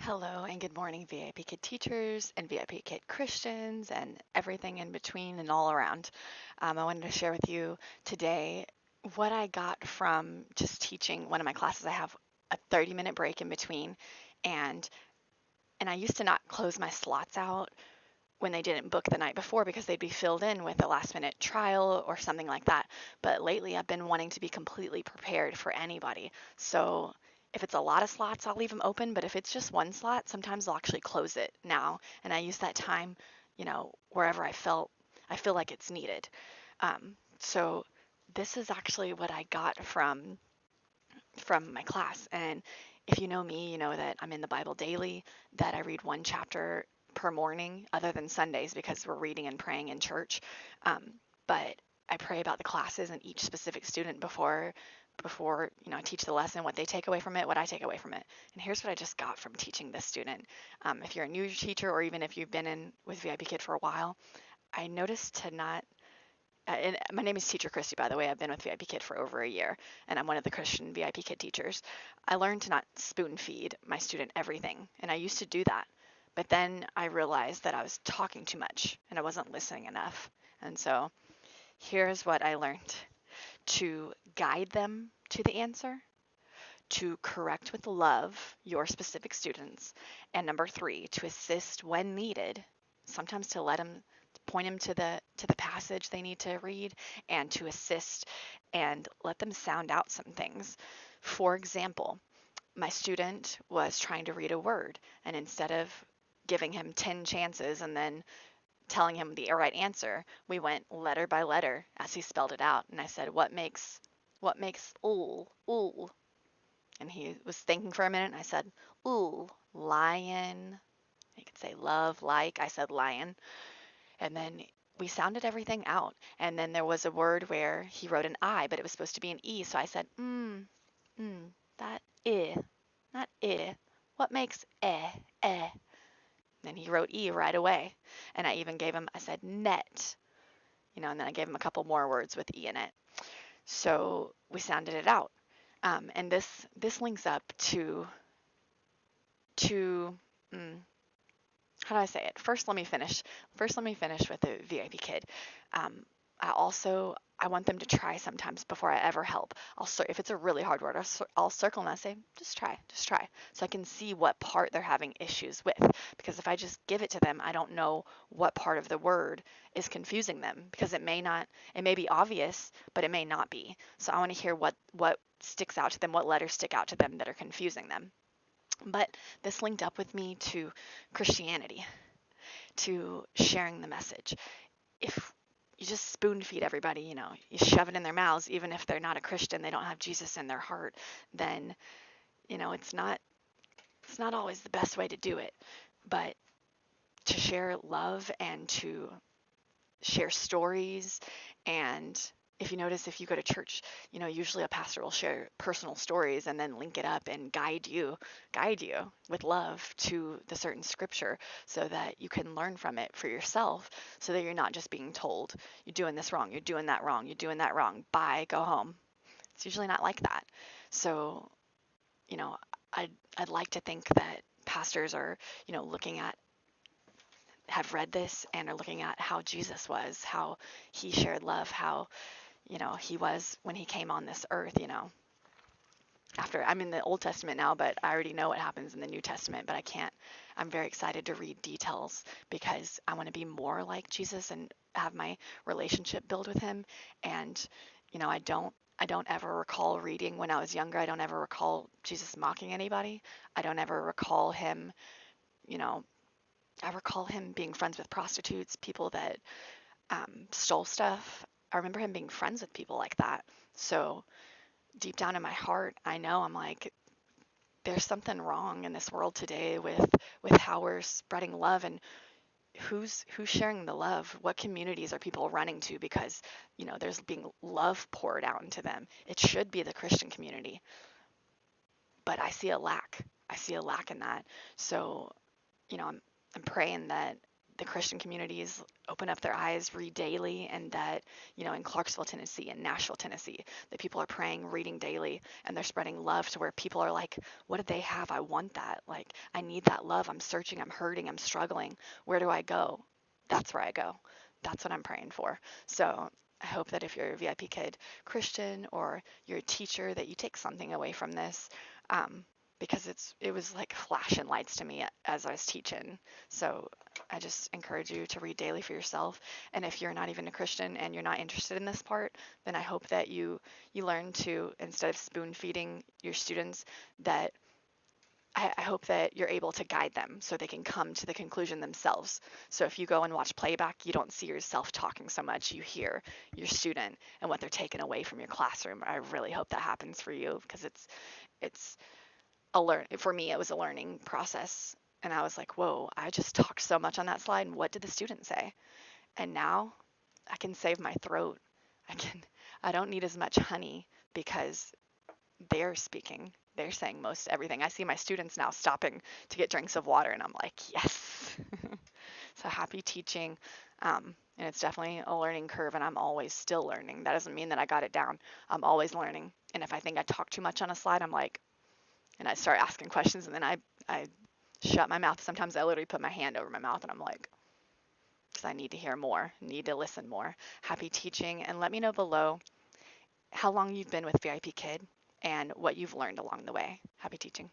Hello and good morning, VIPKid teachers and VIPKid Christians and everything in between and all around. I wanted to share with you today what I got from just teaching one of my classes. I have a 30-minute break in between, and I used to not close my slots out when they didn't book the night before because they'd be filled in with a last minute trial or something like that. But lately I've been wanting to be completely prepared for anybody. So if it's a lot of slots, I'll leave them open. But if it's just one slot, sometimes I'll actually close it now. And I use that time, wherever I feel like it's needed. So this is actually what I got from my class. And if you know me, you know that I'm in the Bible daily, that I read one chapter per morning, other than Sundays because we're reading and praying in church. But I pray about the classes and each specific student before I teach the lesson, what they take away from it, what I take away from it. And here's what I just got from teaching this student. If you're a new teacher or even if you've been in with VIPKid for a while, I noticed to not and my name is Teacher Kristi, by the way. I've been with VIPKid for over a year, and I'm one of the Christian VIPKid teachers. I learned to not spoon feed my student everything, and I used to do that. But then I realized that I was talking too much and I wasn't listening enough. And so here's what I learned: to guide them to the answer, to correct with love your specific students, and number three, to assist when needed, sometimes to let them point them to the passage they need to read, and to assist and let them sound out some things. For example, my student was trying to read a word, and instead of giving him 10 chances and then telling him the right answer, we went letter by letter as he spelled it out. And I said, what makes ooh? And he was thinking for a minute, and I said, ooh, lion. He could say love, like. I said lion. And then we sounded everything out. And then there was a word where he wrote an I, but it was supposed to be an E. So I said, that I, not I. What makes eh? And he wrote E right away. And I said net, and then I gave him a couple more words with E in it. So we sounded it out. And this links up to how do I say it? First, let me finish. First, let me finish with the VIPKid. Um, I want them to try sometimes before I ever help. If it's a really hard word, I'll circle and I say, just try, so I can see what part they're having issues with. Because if I just give it to them, I don't know what part of the word is confusing them, because it may be obvious, but it may not be. So I want to hear what sticks out to them, what letters stick out to them that are confusing them. But this linked up with me to Christianity, to sharing the message. If you just spoon feed everybody, you shove it in their mouths, even if they're not a Christian, they don't have Jesus in their heart, then, it's not always the best way to do it. But to share love and to share stories, and if you notice, if you go to church, usually a pastor will share personal stories and then link it up and guide you with love to the certain scripture so that you can learn from it for yourself, so that you're not just being told, you're doing this wrong, you're doing that wrong, you're doing that wrong, bye, go home. It's usually not like that. So, you know, I'd like to think that pastors are, looking at have read this and are looking at how Jesus was, how he shared love, how, he was when he came on this earth, After I'm in the Old Testament now, but I already know what happens in the New Testament, but I'm very excited to read details because I want to be more like Jesus and have my relationship build with him. And, I don't ever recall reading when I was younger. I don't ever recall Jesus mocking anybody. I don't ever recall him, you know, I recall him being friends with prostitutes, people that stole stuff. I remember him being friends with people like that. So deep down in my heart, I know I'm like, there's something wrong in this world today with how we're spreading love, and who's sharing the love. What communities are people running to because there's being love poured out into them? It should be the Christian community, but I see a lack in that. So I'm praying that the Christian communities open up their eyes, read daily, and that, in Clarksville, Tennessee, and Nashville, Tennessee, that people are praying, reading daily, and they're spreading love to where people are like, what do they have? I want that. Like, I need that love. I'm searching, I'm hurting, I'm struggling. Where do I go? That's where I go. That's what I'm praying for. So I hope that if you're a VIP Kid Christian or you're a teacher, that you take something away from this. Because it was like flashing lights to me as I was teaching. So I just encourage you to read daily for yourself. And if you're not even a Christian and you're not interested in this part, then I hope that you learn to, instead of spoon feeding your students, that I hope that you're able to guide them so they can come to the conclusion themselves. So if you go and watch playback, you don't see yourself talking so much. You hear your student and what they're taking away from your classroom. I really hope that happens for you, because it's for me, it was a learning process. And I was like, whoa, I just talked so much on that slide. And what did the student say? And now I can save my throat. I don't need as much honey, because they're speaking. They're saying most everything. I see my students now stopping to get drinks of water, and I'm like, yes. So happy teaching. And it's definitely a learning curve, and I'm always still learning. That doesn't mean that I got it down. I'm always learning. And if I think I talk too much on a slide, I'm like, and I start asking questions, and then I shut my mouth. Sometimes I literally put my hand over my mouth, and I'm like, because I need to hear more, need to listen more. Happy teaching, and let me know below how long you've been with VIP Kid and what you've learned along the way. Happy teaching.